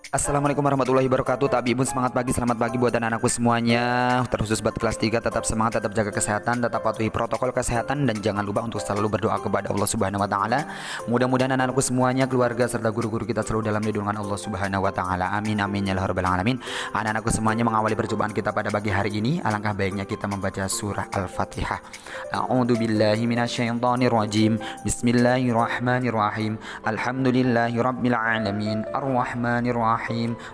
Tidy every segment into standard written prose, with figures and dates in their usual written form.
Assalamualaikum warahmatullahi wabarakatuh. Tabibun semangat pagi, selamat pagi buat anak-anakku semuanya. Terkhusus buat kelas 3, tetap semangat, tetap jaga kesehatan, tetap patuhi protokol kesehatan, dan jangan lupa untuk selalu berdoa kepada Allah Subhanahu wa taala. Mudah-mudahan anak-anakku semuanya, keluarga serta guru-guru kita selalu dalam lindungan Allah Subhanahu wa taala. Amin amin ya rabbal alamin. Anak-anakku semuanya, mengawali percobaan kita pada pagi hari ini, alangkah baiknya kita membaca surah Al-Fatihah. A'udzu billahi minasyaitonir rajim. Bismillahirrahmanirrahim. Alhamdulillahirabbil alamin. Arrahmanir rahim.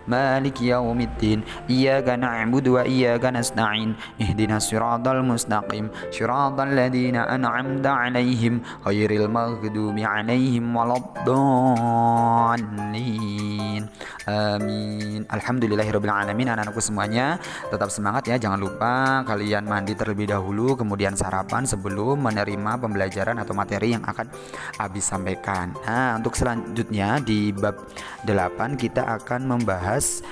مالك يوم الدين إياك نعبد وإياك نستعين اهدنا الصراط المستقيم صراط الذين أنعمت عليهم غير المغضوب عليهم ولا الضالين amin. Alhamdulillahirabbil alamin. Anak-anakku semuanya tetap semangat ya, jangan lupa kalian mandi terlebih dahulu, kemudian sarapan sebelum menerima pembelajaran atau materi yang akan Abi sampaikan. Nah, untuk selanjutnya di bab 8 kita akan membahas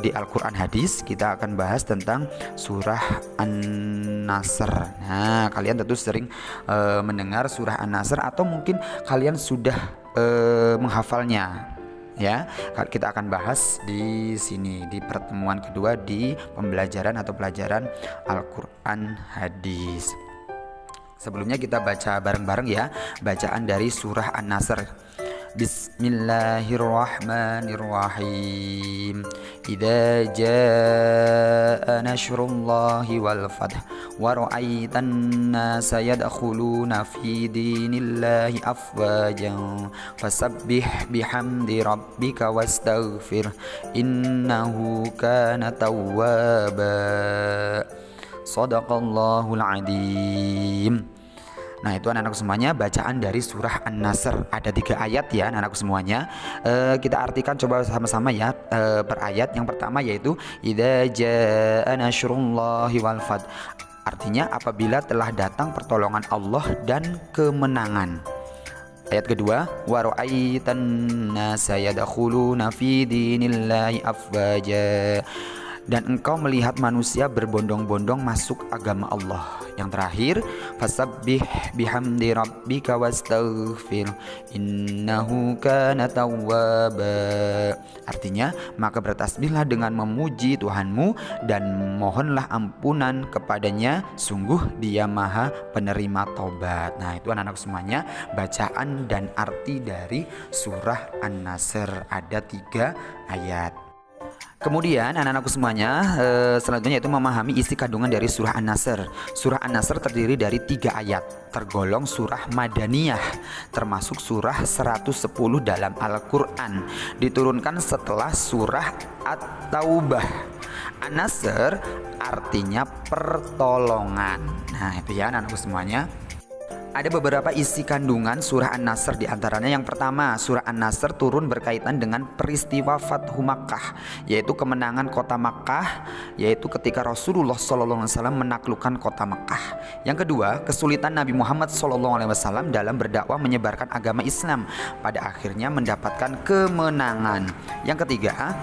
di Al-Quran Hadis, kita akan bahas tentang surah An-Nasr. Nah, kalian tentu sering mendengar surah An-Nasr atau mungkin kalian sudah menghafalnya. Ya, kita akan bahas di sini di pertemuan kedua di pembelajaran atau pelajaran Al-Quran Hadis. Sebelumnya kita baca bareng-bareng ya bacaan dari surah An-Nasr. Bismillahirrahmanirrahim. Idza jaa nasrullahi wal fath wa ra'aitan nasa yadkhuluna fi dinillahi afwajan fasabbih bihamdi rabbika wastaghfir innahu kana tawwaba. Shadaqallahul adzim. Nah, itu anak-anak semuanya bacaan dari surah An-Nasr. Ada 3 ayat ya anak-anak semuanya. Kita artikan coba sama-sama ya per ayat. Yang pertama yaitu idza jaa nasrullahi wal fath. Artinya apabila telah datang pertolongan Allah dan kemenangan. Ayat kedua, wa ra'aitan nasa yadkhuluna fi dinillahi afwaja. Dan engkau melihat manusia berbondong-bondong masuk agama Allah. Yang terakhir, fasabbih bihamdi rabbika wastaghfir innahu kana tawwaba. Artinya, maka bertasbihlah dengan memuji Tuhanmu dan mohonlah ampunan kepadanya, sungguh Dia Maha penerima taubat. Nah, itu anak-anak semuanya bacaan dan arti dari surah An-Nasr. Ada 3 ayat. Kemudian anak-anakku semuanya selanjutnya itu memahami isi kandungan dari surah An-Nasr. Surah An-Nasr terdiri dari 3 ayat, tergolong surah Madaniyah, termasuk surah 110 dalam Al-Quran, diturunkan setelah surah At-Taubah. An-Nasr artinya pertolongan. Nah, itu ya anak-anakku semuanya. Ada beberapa isi kandungan surah An-Nasr, di antaranya yang pertama, surah An-Nasr turun berkaitan dengan peristiwa Fathu Makkah, yaitu kemenangan kota Makkah, yaitu ketika Rasulullah SAW menaklukkan kota Makkah. Yang kedua, kesulitan Nabi Muhammad SAW dalam berdakwah menyebarkan agama Islam, pada akhirnya mendapatkan kemenangan. Yang ketiga,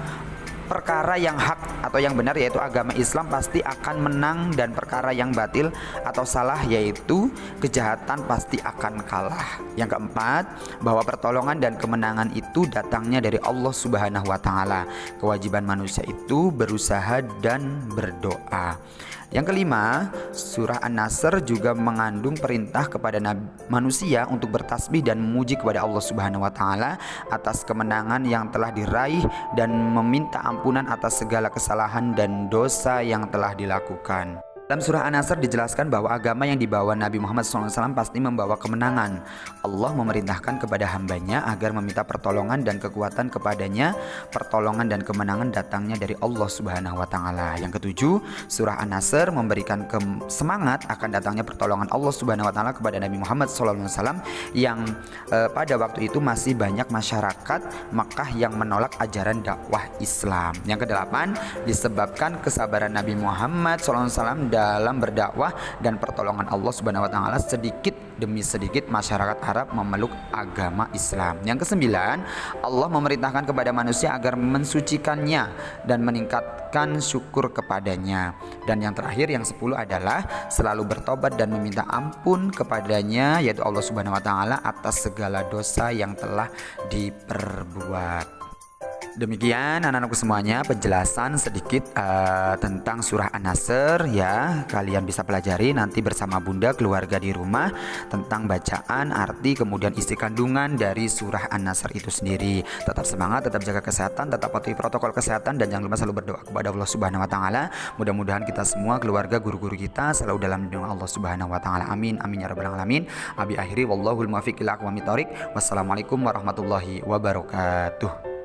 perkara yang hak atau yang benar yaitu agama Islam pasti akan menang, dan perkara yang batil atau salah yaitu kejahatan pasti akan kalah. Yang keempat, bahwa pertolongan dan kemenangan itu datangnya dari Allah Subhanahu wa taala. Kewajiban manusia itu berusaha dan berdoa. Yang kelima, surah An-Nasr juga mengandung perintah kepada manusia untuk bertasbih dan memuji kepada Allah Subhanahu wa taala atas kemenangan yang telah diraih dan meminta ampunan atas segala kesalahan dan dosa yang telah dilakukan. Dalam surah An-Nasr dijelaskan bahwa agama yang dibawa Nabi Muhammad SAW pasti membawa kemenangan. Allah memerintahkan kepada hambanya agar meminta pertolongan dan kekuatan kepadanya. Pertolongan dan kemenangan datangnya dari Allah Subhanahu wa taala. Yang ketujuh, surah An-Nasr memberikan semangat akan datangnya pertolongan Allah Subhanahu wa taala kepada Nabi Muhammad SAW yang pada waktu itu masih banyak masyarakat Makkah yang menolak ajaran dakwah Islam. Yang kedelapan, disebabkan kesabaran Nabi Muhammad SAW dalam berdakwah dan pertolongan Allah Subhanahu wa taala, sedikit demi sedikit masyarakat Arab memeluk agama Islam. Yang kesembilan, Allah memerintahkan kepada manusia agar mensucikannya dan meningkatkan syukur kepadanya. Dan yang terakhir, yang 10 adalah selalu bertobat dan meminta ampun kepadanya, yaitu Allah Subhanahu wa taala, atas segala dosa yang telah diperbuat. Demikian anak-anakku semuanya penjelasan sedikit tentang surah An-Nasr ya. Kalian bisa pelajari nanti bersama bunda keluarga di rumah tentang bacaan, arti, kemudian isi kandungan dari surah An-Nasr itu sendiri. Tetap semangat, tetap jaga kesehatan, tetap patuhi protokol kesehatan, dan jangan lupa selalu berdoa kepada Allah Subhanahu wa taala. Mudah-mudahan kita semua keluarga guru-guru kita selalu dalam lindungan Allah Subhanahu wa taala. Amin amin ya rabbal alamin. Abi akhiri wallahul muwaffiq ila aqwamit thoriq. Wassalamualaikum warahmatullahi wabarakatuh.